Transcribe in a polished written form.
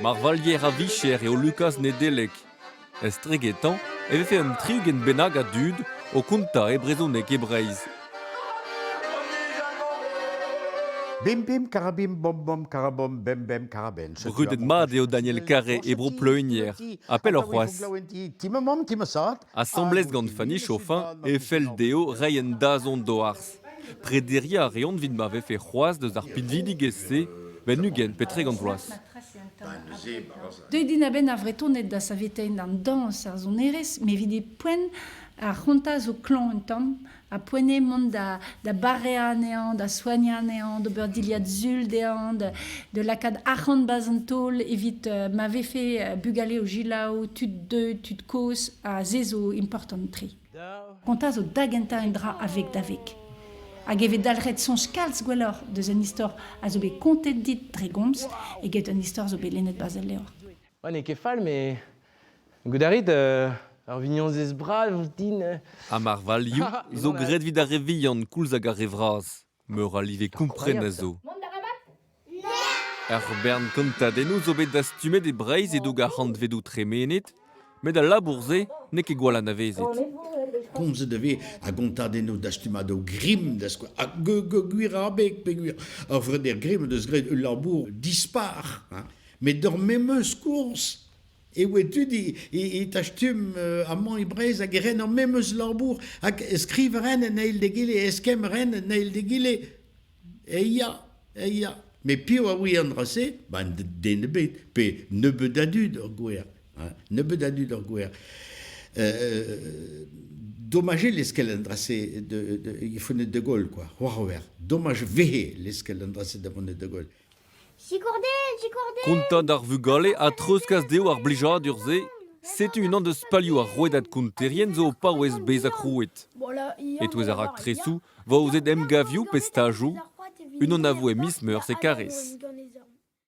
Mar valier a vicher eo Lucas Nedelek. Estregetan, e vefe un triugen benag a dud o konta e brezonek e breiz. Bim bim karabim bom bom karabom bem bem karaben. Brudet mat eo Daniel Carré e bro pleunier. Appel ur c'hoaz. Assemblez gant Fanny Chauffin e fel deo reien dazon doars. Prederia reont vid ma vefe c'hoaz deus ar pitvidig esse, ben nugen petre gant vloaz. Deudin a ben a vretonet da savetein an dans ar zon erez, me vide poen a c'hontaz o klan un tamm, a poene mont da barrea anean, da soigna anean, da beurdiliad zul dean, de lakad arc'hant baz an tol, evit ma vefe bugale o jilao, tud deux, tud kos, a zezo important tri. Kontaz o dagenta en dra avek davek. Hag evet dalret sonj kalz gwellor deus an istor a zo bet kontet dit dre gomz, eget an istor zo bet lennet baz al levr. Ouais, ne ket fall, mais goudarit ar vignon zez bral, din... A mar valioù, zo gret vid a revian koulz hag a revraz. Meur a live kompren a zo. Ar bern kontadennoù zo bet da stumet e breiz e doug a c'hant vedou tremenet, met a labourze ne ket gwall an avezet. Komz devez a gontadennoù da stumado grim da skwa, a gwir a bek peguir. Ar vreder grim deus gret ul labour dispar. Mais d'or memeus kours, e ouetud e tastum amant e breiz hag ren an memeus labour, hag skriv ren en eil de gile, eskem ren en eil de gile. Eia. Mais pio a oui an drase, ben den ebet, pe nebe dadud ur gwer. Nebe dadud ur gwer. Dommage l'eskel an drase il fonet de Gaulle, quoi. Dommage vehe l'eskel an drase da fonet de Gaulle. Jikordet Konta d'ar vugale a treuzkas deo ar blijad urze, setu un an deus palioù ar rouedat konterien zo pa ouez bez a krouet. Et ouez ar ak tresou, va ouzet emgavioù pe stajou, unan a voe mismeur se karez.